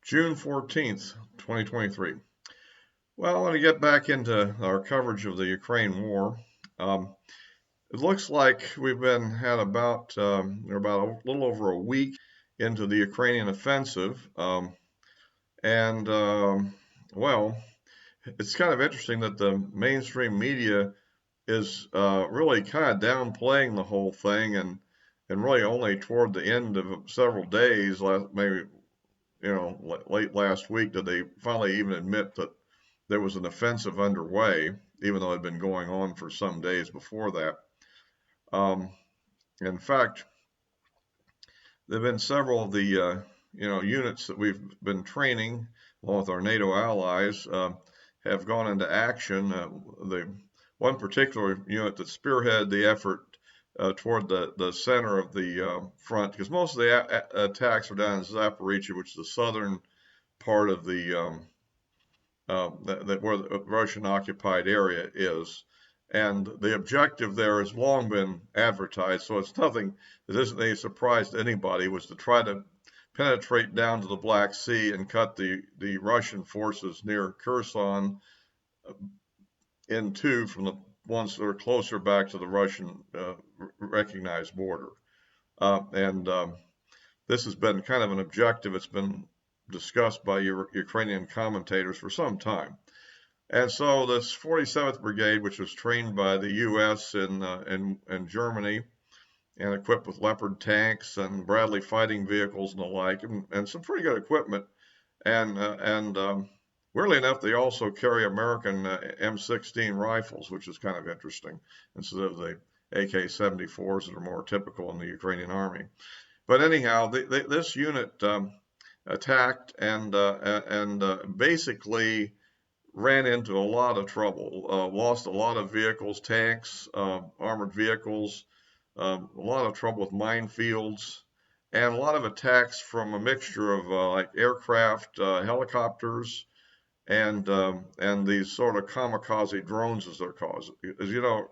June 14th, 2023. Well, I want to get back into our coverage of the Ukraine war. Um, it looks like we've been had about a little over a week into the Ukrainian offensive, and well, it's kind of interesting that the mainstream media is really kind of downplaying the whole thing, and really only toward the end of several days, maybe late last week, did they finally even admit that there was an offensive underway, even though it had been going on for some days before that. Um, in fact, there have been several of the units that we've been training, along with our NATO allies, have gone into action. The one particular unit that spearheaded the effort toward the center of the front, because most of the attacks are down in Zaporizhia, which is the southern part of the where the Russian occupied area is. And the objective there has long been advertised, so it's nothing that isn't any surprise to anybody, was to try to penetrate down to the Black Sea and cut the Russian forces near Kherson in two from the ones that are closer back to the Russian recognized border. And this has been kind of an objective. It's been discussed by Ukrainian commentators for some time. And so this 47th Brigade, which was trained by the U.S. in Germany and equipped with Leopard tanks and Bradley fighting vehicles and the like, and some pretty good equipment. And weirdly enough, they also carry American M16 rifles, which is kind of interesting, instead of the AK-74s that are more typical in the Ukrainian army. But anyhow, this unit attacked and basically ran into a lot of trouble, lost a lot of vehicles, tanks, armored vehicles, a lot of trouble with minefields, and a lot of attacks from a mixture of like aircraft, helicopters, and these sort of kamikaze drones, as they're called. As you know,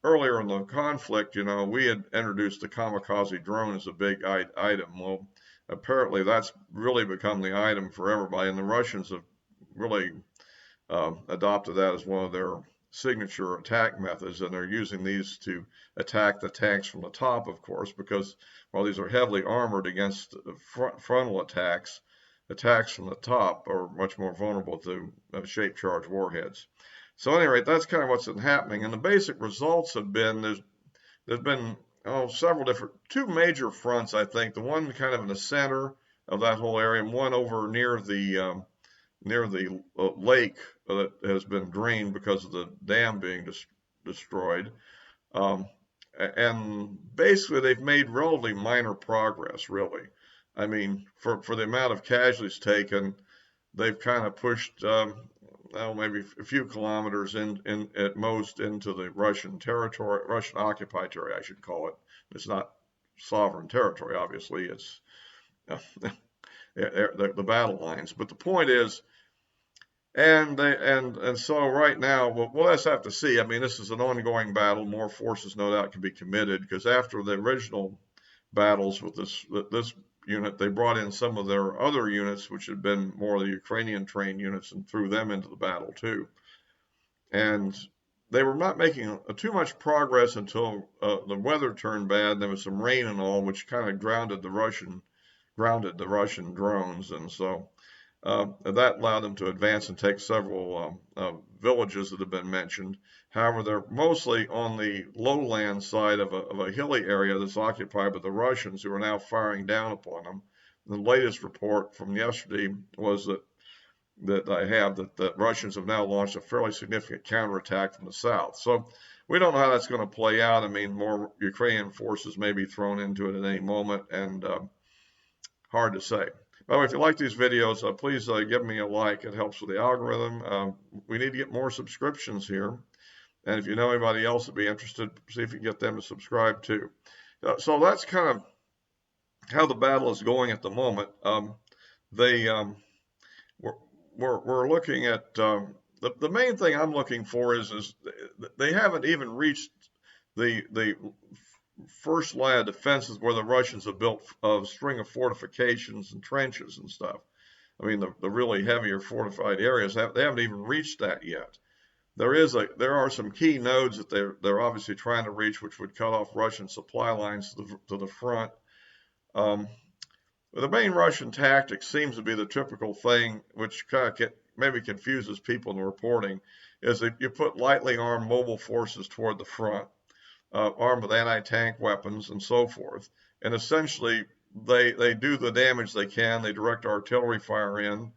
earlier in the conflict, we had introduced the kamikaze drone as a big item. Well, apparently that's really become the item for everybody, and the Russians have really adopted that as one of their signature attack methods, and they're using these to attack the tanks from the top, of course, because while these are heavily armored against frontal attacks from the top are much more vulnerable to shaped charge warheads. So at any rate, that's kind of what's been happening, and the basic results have been there's been several different, two major fronts, I think. The one kind of in the center of that whole area, and one over near the lake that has been drained because of the dam being destroyed. And basically, they've made relatively minor progress, really. I mean, for the amount of casualties taken, they've kind of pushed, maybe a few kilometers in at most into the Russian territory, Russian occupied territory, I should call it. It's not sovereign territory, obviously. It's the battle lines. But the point is, and so right now, we'll just have to see. I mean, this is an ongoing battle. More forces, no doubt, can be committed, because after the original battles with this unit, they brought in some of their other units, which had been more the Ukrainian trained units, and threw them into the battle too. And they were not making too much progress until the weather turned bad. There was some rain and all, which kind of grounded the Russian drones, and so that allowed them to advance and take several villages that have been mentioned. However, they're mostly on the lowland side of a hilly area that's occupied by the Russians, who are now firing down upon them. The latest report from yesterday was that I have that the Russians have now launched a fairly significant counterattack from the south. So we don't know how that's going to play out. I mean, more Ukrainian forces may be thrown into it at any moment, and hard to say. By the way, if you like these videos, please give me a like. It helps with the algorithm. We need to get more subscriptions here. And if you know anybody else that'd be interested, see if you can get them to subscribe too. So that's kind of how the battle is going at the moment. We're looking at the main thing I'm looking for is they haven't even reached the first line of defenses where the Russians have built a string of fortifications and trenches and stuff. I mean, the really heavier fortified areas, they haven't even reached that yet. There are some key nodes that they're obviously trying to reach, which would cut off Russian supply lines to the front. Um, the main Russian tactic seems to be the typical thing, which kind of maybe confuses people in the reporting, is that you put lightly armed mobile forces toward the front, armed with anti-tank weapons and so forth, and essentially they do the damage they can. They direct artillery fire in,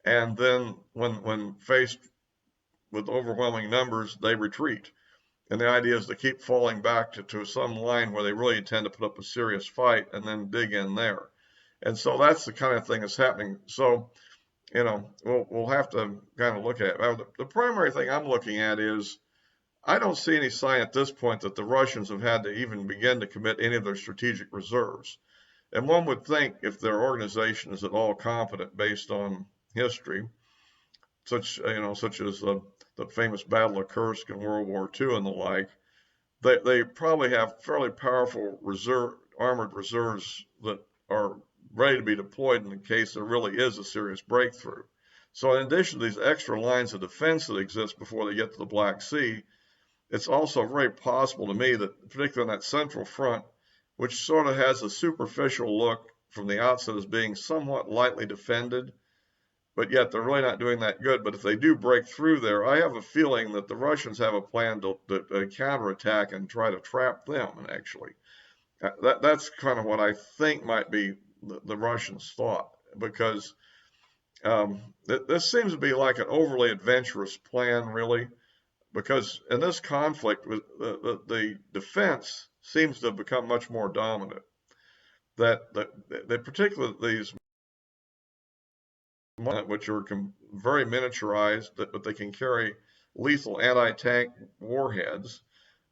and then when faced with overwhelming numbers, they retreat. And the idea is to keep falling back to some line where they really intend to put up a serious fight and then dig in there. And so that's the kind of thing that's happening. So, we'll have to kind of look at it. The primary thing I'm looking at is I don't see any sign at this point that the Russians have had to even begin to commit any of their strategic reserves. And one would think if their organization is at all competent based on history, such as the famous Battle of Kursk in World War II and the like, they probably have fairly powerful armored reserves that are ready to be deployed in case there really is a serious breakthrough. So in addition to these extra lines of defense that exist before they get to the Black Sea, it's also very possible to me that, particularly on that central front, which sort of has a superficial look from the outset as being somewhat lightly defended, but yet they're really not doing that good. But if they do break through there, I have a feeling that the Russians have a plan to counterattack and try to trap them. And actually, that's kind of what I think might be the Russians' thought, because this seems to be like an overly adventurous plan, really, because in this conflict, the defense seems to have become much more dominant. That particularly these, which are very miniaturized, but they can carry lethal anti-tank warheads,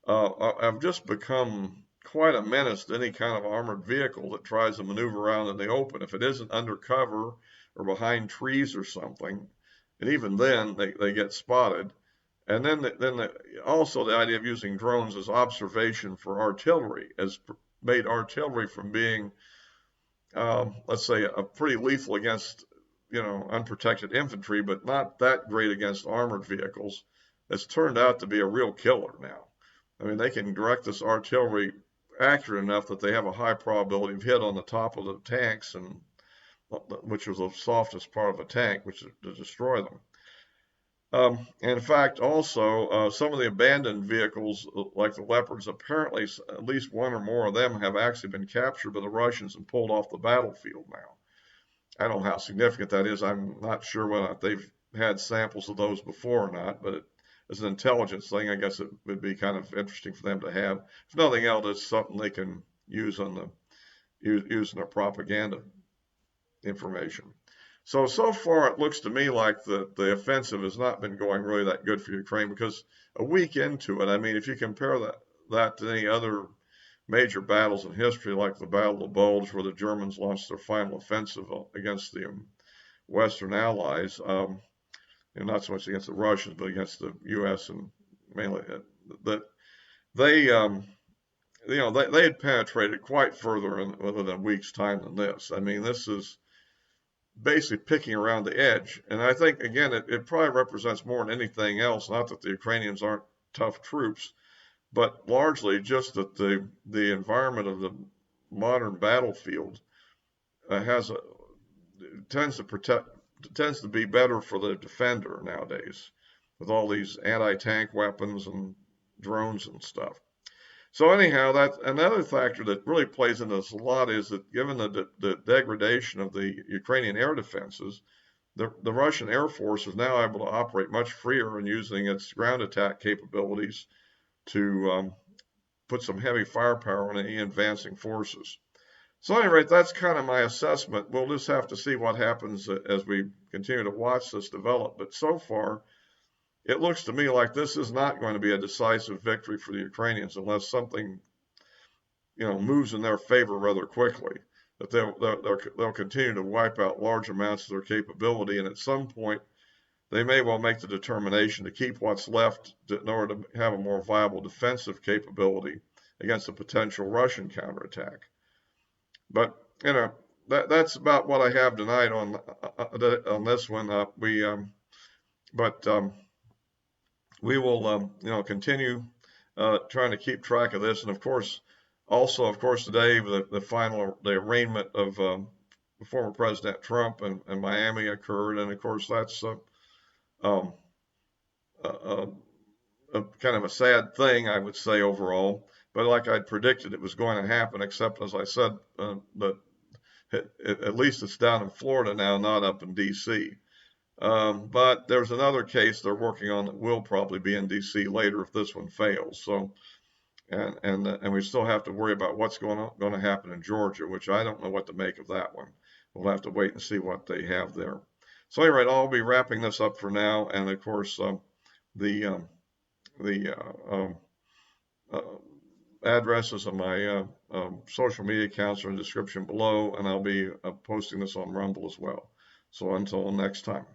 have just become quite a menace to any kind of armored vehicle that tries to maneuver around in the open. If it isn't under cover or behind trees or something, and even then they get spotted. And then also the idea of using drones as observation for artillery has made artillery from being, let's say, a pretty lethal against unprotected infantry, but not that great against armored vehicles. It's turned out to be a real killer now. I mean, they can direct this artillery accurate enough that they have a high probability of hit on the top of the tanks, and which was the softest part of a tank, which is to destroy them. And in fact, also, some of the abandoned vehicles, like the Leopards, apparently at least one or more of them have actually been captured by the Russians and pulled off the battlefield now. I don't know how significant that is. I'm not sure whether they've had samples of those before or not, but as an intelligence thing, I guess it would be kind of interesting for them to have. If nothing else, it's something they can use use in their propaganda information. So far, it looks to me like the offensive has not been going really that good for Ukraine, because a week into it, I mean, if you compare that to any other major battles in history, like the Battle of the Bulge, where the Germans launched their final offensive against the Western Allies, and not so much against the Russians, but against the U.S. and mainly that they had penetrated quite further within a week's time than this. I mean, this is basically picking around the edge. And I think, again, it probably represents more than anything else, not that the Ukrainians aren't tough troops, but largely just that the environment of the modern battlefield tends to be better for the defender nowadays, with all these anti-tank weapons and drones and stuff. So anyhow, that's another factor that really plays into this a lot, is that given the degradation of the Ukrainian air defenses, the Russian Air Force is now able to operate much freer in using its ground attack capabilities to put some heavy firepower on any advancing forces. So at any rate, that's kind of my assessment. We'll just have to see what happens as we continue to watch this develop. But so far, it looks to me like this is not going to be a decisive victory for the Ukrainians unless something, moves in their favor rather quickly. That they'll continue to wipe out large amounts of their capability, and at some point, they may well make the determination to keep what's left in order to have a more viable defensive capability against a potential Russian counterattack. But that's about what I have tonight on this one. But we will continue trying to keep track of this, and of course, also of course today the arraignment of former President Trump in Miami occurred, and of course that's um, a, a kind of a sad thing, I would say overall. But like I predicted, it was going to happen. Except as I said, but at least it's down in Florida now, not up in D.C. But there's another case they're working on that will probably be in D.C. later if this one fails. So, and we still have to worry about what's going to happen in Georgia, which I don't know what to make of that one. We'll have to wait and see what they have there. So anyway, I'll be wrapping this up for now, and of course the addresses of my social media accounts are in the description below, and I'll be posting this on Rumble as well. So until next time.